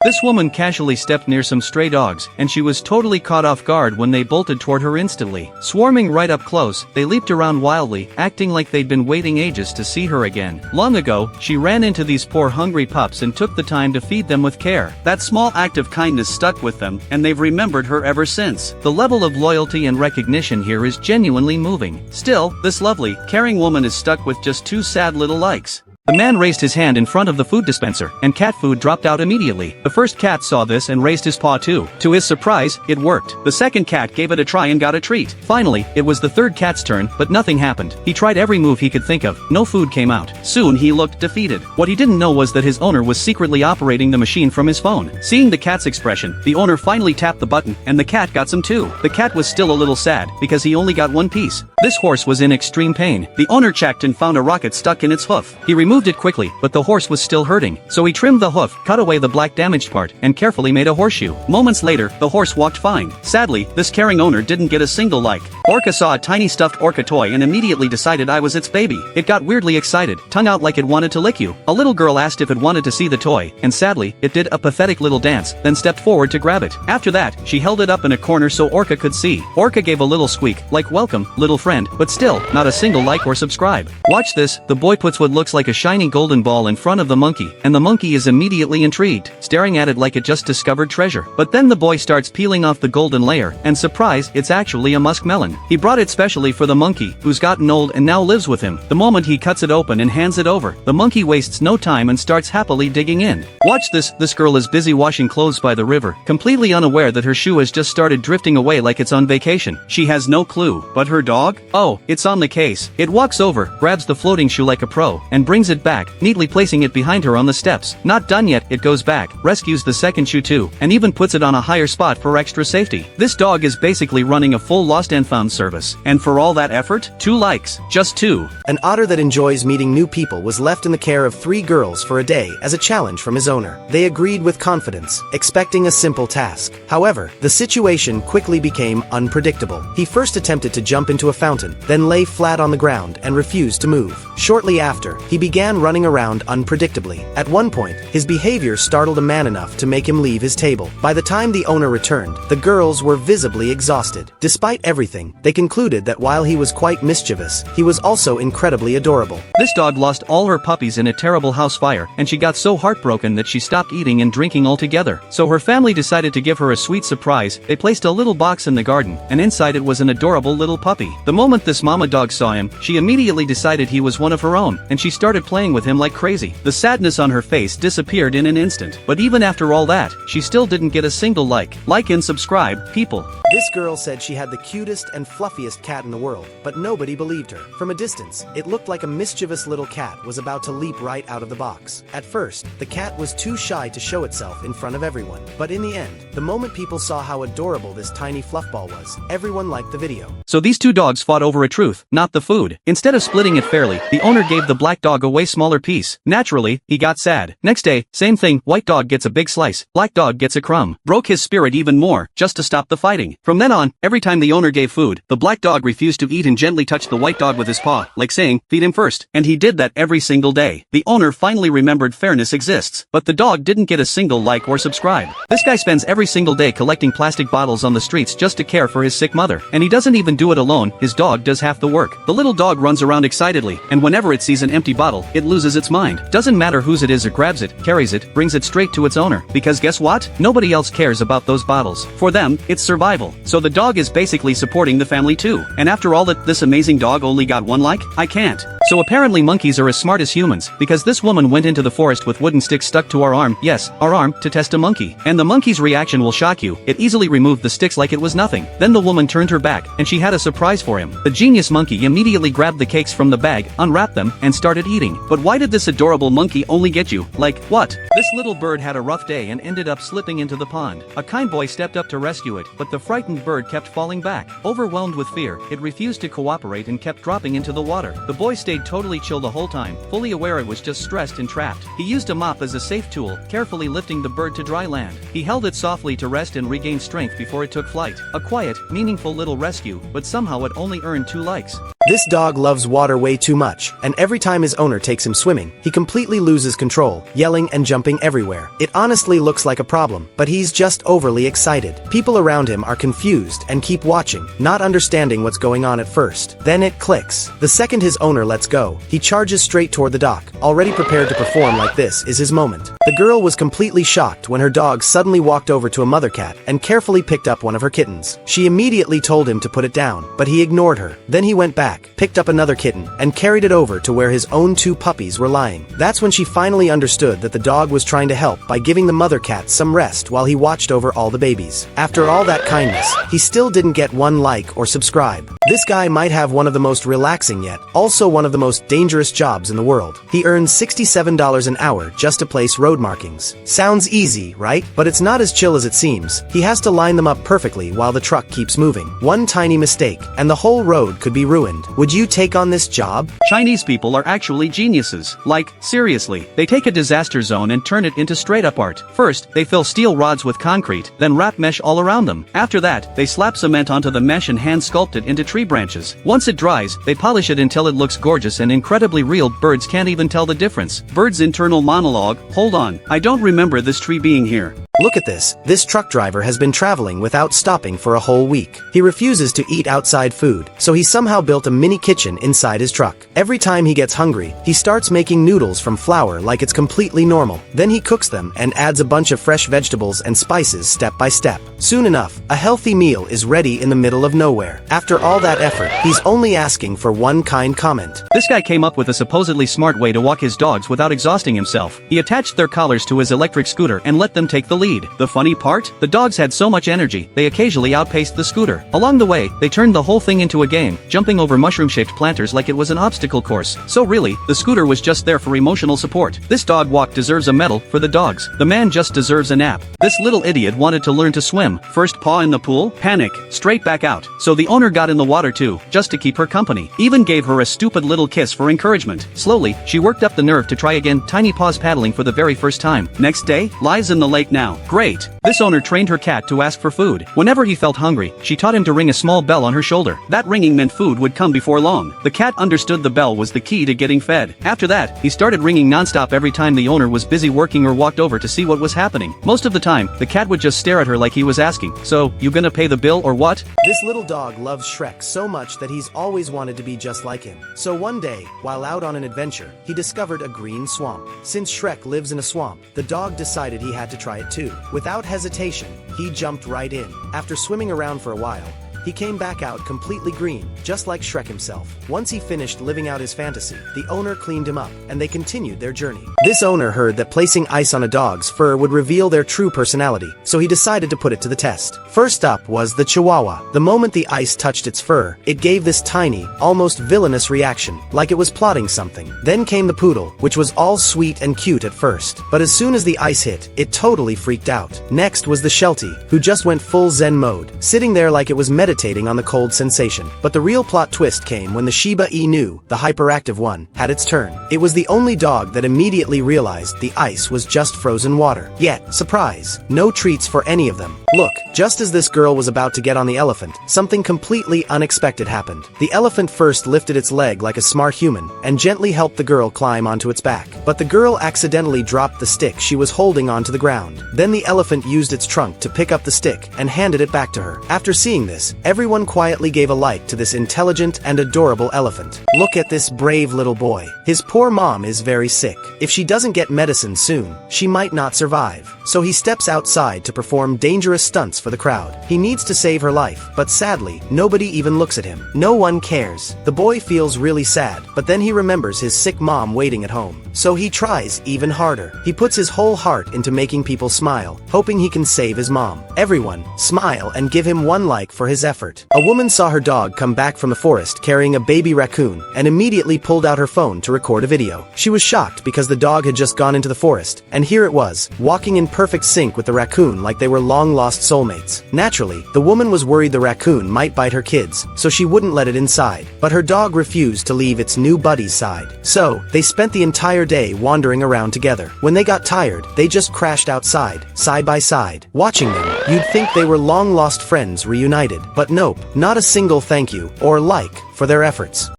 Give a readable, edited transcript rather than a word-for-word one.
This woman casually stepped near some stray dogs, and she was totally caught off guard when they bolted toward her instantly. Swarming right up close, they leaped around wildly, acting like they'd been waiting ages to see her again. Long ago, she ran into these poor hungry pups and took the time to feed them with care. That small act of kindness stuck with them, and they've remembered her ever since. The level of loyalty and recognition here is genuinely moving. Still, this lovely, caring woman is stuck with just 2 sad little likes. The man raised his hand in front of the food dispenser, and cat food dropped out immediately. The first cat saw this and raised his paw too. To his surprise, it worked. The second cat gave it a try and got a treat. Finally, it was the third cat's turn, but nothing happened. He tried every move he could think of. No food came out. Soon he looked defeated. What he didn't know was that his owner was secretly operating the machine from his phone. Seeing the cat's expression, the owner finally tapped the button, and the cat got some too. The cat was still a little sad, because he only got 1 piece. This horse was in extreme pain. The owner checked and found a rocket stuck in its hoof. He removed it quickly, but the horse was still hurting. So he trimmed the hoof, cut away the black damaged part, and carefully made a horseshoe. Moments later, the horse walked fine. Sadly, this caring owner didn't get a single like. Orca saw a tiny stuffed orca toy and immediately decided I was its baby. It got weirdly excited, tongue out like it wanted to lick you. A little girl asked if it wanted to see the toy, and sadly, it did a pathetic little dance, then stepped forward to grab it. After that, she held it up in a corner so Orca could see. Orca gave a little squeak, like welcome, little friend, but still, not a single like or subscribe. Watch this, the boy puts what looks like a shiny golden ball in front of the monkey, and the monkey is immediately intrigued, staring at it like it just discovered treasure. But then the boy starts peeling off the golden layer, and surprise, it's actually a muskmelon. He brought it specially for the monkey, who's gotten old and now lives with him. The moment he cuts it open and hands it over, the monkey wastes no time and starts happily digging in. Watch this girl is busy washing clothes by the river, completely unaware that her shoe has just started drifting away like it's on vacation. She has no clue. But her dog? Oh, it's on the case. It walks over, grabs the floating shoe like a pro, and brings it back, neatly placing it behind her on the steps. Not done yet, it goes back, rescues the second shoe too, and even puts it on a higher spot for extra safety. This dog is basically running a full lost and found service. And for all that effort, 2 likes. Just 2. An otter that enjoys meeting new people was left in the care of 3 girls for a day as a challenge from his owner. They agreed with confidence, expecting a simple task. However, the situation quickly became unpredictable. He first attempted to jump into a fountain, then lay flat on the ground and refused to move. Shortly after, he began running around unpredictably. At one point, his behavior startled a man enough to make him leave his table. By the time the owner returned, the girls were visibly exhausted. Despite everything, they concluded that while he was quite mischievous, he was also incredibly adorable. This dog lost all her puppies in a terrible house fire, and she got so heartbroken that she stopped eating and drinking altogether. So her family decided to give her a sweet surprise. They placed a little box in the garden, and inside it was an adorable little puppy. The moment this mama dog saw him, she immediately decided he was one of her own, and she started playing with him like crazy. The sadness on her face disappeared in an instant. But even after all that, she still didn't get a single like. Like and subscribe, people. This girl said she had the cutest and fluffiest cat in the world, but nobody believed her. From a distance, it looked like a mischievous little cat was about to leap right out of the box. At first, the cat was too shy to show itself in front of everyone. But in the end, the moment people saw how adorable this tiny fluffball was, everyone liked the video. So these 2 dogs fought over a truth, not the food. Instead of splitting it fairly, the owner gave the black dog a way smaller piece. Naturally, he got sad. Next day, same thing, white dog gets a big slice, black dog gets a crumb. Broke his spirit even more, just to stop the fighting. From then on, every time the owner gave food, the black dog refused to eat and gently touched the white dog with his paw, like saying, feed him first. And he did that every single day. The owner finally remembered fairness exists, but the dog didn't get a single like or subscribe. This guy spends every single day collecting plastic bottles on the streets just to care for his sick mother. And he doesn't even do it alone, his dog does half the work. The little dog runs around excitedly, and whenever it sees an empty bottle, it loses its mind. Doesn't matter whose it is, it grabs it, carries it, brings it straight to its owner. Because guess what? Nobody else cares about those bottles. For them, it's survival. So the dog is basically supporting the family too. And after all that, this amazing dog only got 1 like? I can't. So apparently monkeys are as smart as humans, because this woman went into the forest with wooden sticks stuck to our arm, yes, our arm, to test a monkey. And the monkey's reaction will shock you. It easily removed the sticks like it was nothing. Then the woman turned her back, and she had a surprise for him. The genius monkey immediately grabbed the cakes from the bag, unwrapped them, and started eating. But why did this adorable monkey only get you? Like, what? This little bird had a rough day and ended up slipping into the pond. A kind boy stepped up to rescue it, but the frightened bird kept falling back. Overwhelmed with fear, it refused to cooperate and kept dropping into the water. The boy stayed totally chill the whole time, fully aware it was just stressed and trapped. He used a mop as a safe tool, carefully lifting the bird to dry land. He held it softly to rest and regain strength before it took flight. A quiet, meaningful little rescue, but somehow it only earned 2 likes. This dog loves water way too much, and every time his owner takes him swimming, he completely loses control, yelling and jumping everywhere. It honestly looks like a problem, but he's just overly excited. People around him are confused and keep watching, not understanding what's going on at first. Then it clicks. The second his owner lets go, he charges straight toward the dock, already prepared to perform like this is his moment. The girl was completely shocked when her dog suddenly walked over to a mother cat and carefully picked up one of her kittens. She immediately told him to put it down, but he ignored her. Then he went back, picked up another kitten, and carried it over to where his own 2 puppies were lying. That's when she finally understood that the dog was trying to help by giving the mother cat some rest while he watched over all the babies. After all that kindness, he still didn't get 1 like or subscribe. This guy might have one of the most relaxing yet also one of the most dangerous jobs in the world. He earns $67 an hour just to place road markings. Sounds easy, right? But it's not as chill as it seems. He has to line them up perfectly while the truck keeps moving. One tiny mistake, and the whole road could be ruined. Would you take on this job? Chinese people are actually geniuses. Like, seriously, they take a disaster zone and turn it into straight-up art. First, they fill steel rods with concrete, then wrap mesh all around them. After that, they slap cement onto the mesh and hand-sculpt it into tree branches. Once it dries, they polish it until it looks gorgeous and incredibly real. Birds can't even tell the difference. Bird's internal monologue, hold on, I don't remember this tree being here. Look at this. This truck driver has been traveling without stopping for a whole week. He refuses to eat outside food, so he somehow built a mini kitchen inside his truck. Every time he gets hungry, he starts making noodles from flour like it's completely normal. Then he cooks them and adds a bunch of fresh vegetables and spices step by step. Soon enough, a healthy meal is ready in the middle of nowhere. After all that effort, he's only asking for one kind comment. This guy came up with a supposedly smart way to walk his dogs without exhausting himself. He attached their collars to his electric scooter and let them take the lead. The funny part? The dogs had so much energy, they occasionally outpaced the scooter. Along the way, they turned the whole thing into a game, jumping over mushroom-shaped planters like it was an obstacle course. So really, the scooter was just there for emotional support. This dog walk deserves a medal for the dogs. The man just deserves a nap. This little idiot wanted to learn to swim. First paw in the pool, panic, straight back out. So the owner got in the water too, just to keep her company. Even gave her a stupid little kiss for encouragement. Slowly, she worked up the nerve to try again, tiny paws paddling for the very first time. Next day, lies in the lake now. Great. This owner trained her cat to ask for food. Whenever he felt hungry, she taught him to ring a small bell on her shoulder. That ringing meant food would come before long. The cat understood the bell was the key to getting fed. After that, he started ringing nonstop every time the owner was busy working or walked over to see what was happening. Most of the time, the cat would just stare at her like he was asking, "So, you gonna pay the bill or what?" This little dog loves Shrek so much that he's always wanted to be just like him. So one day, while out on an adventure, he discovered a green swamp. Since Shrek lives in a swamp, the dog decided he had to try it too. Without hesitation, he jumped right in. After swimming around for a while, he came back out completely green, just like Shrek himself. Once he finished living out his fantasy, the owner cleaned him up, and they continued their journey. This owner heard that placing ice on a dog's fur would reveal their true personality, so he decided to put it to the test. First up was the Chihuahua. The moment the ice touched its fur, it gave this tiny, almost villainous reaction, like it was plotting something. Then came the Poodle, which was all sweet and cute at first, but as soon as the ice hit, it totally freaked out. Next was the Sheltie, who just went full Zen mode, sitting there like it was meditating on the cold sensation. But the real plot twist came when the Shiba Inu, the hyperactive one, had its turn. It was the only dog that immediately realized the ice was just frozen water. Yet, surprise, no treats for any of them. Look, just as this girl was about to get on the elephant, something completely unexpected happened. The elephant first lifted its leg like a smart human, and gently helped the girl climb onto its back. But the girl accidentally dropped the stick she was holding onto the ground. Then the elephant used its trunk to pick up the stick, and handed it back to her. After seeing this, everyone quietly gave a like to this intelligent and adorable elephant. Look at this brave little boy. His poor mom is very sick. If she doesn't get medicine soon, she might not survive. So he steps outside to perform dangerous stunts for the crowd. He needs to save her life, but sadly, nobody even looks at him. No one cares. The boy feels really sad, but then he remembers his sick mom waiting at home. So he tries even harder. He puts his whole heart into making people smile, hoping he can save his mom. Everyone, smile and give him one like for his effort. A woman saw her dog come back from the forest carrying a baby raccoon and immediately pulled out her phone to record a video. She was shocked because the dog had just gone into the forest, and here it was, walking in perfect sync with the raccoon like they were long-lost soulmates. Naturally, the woman was worried the raccoon might bite her kids, so she wouldn't let it inside. But her dog refused to leave its new buddy's side. So, they spent the entire day wandering around together. When they got tired, they just crashed outside, side by side. Watching them, you'd think they were long-lost friends reunited. But nope, not a single thank you or like for their efforts.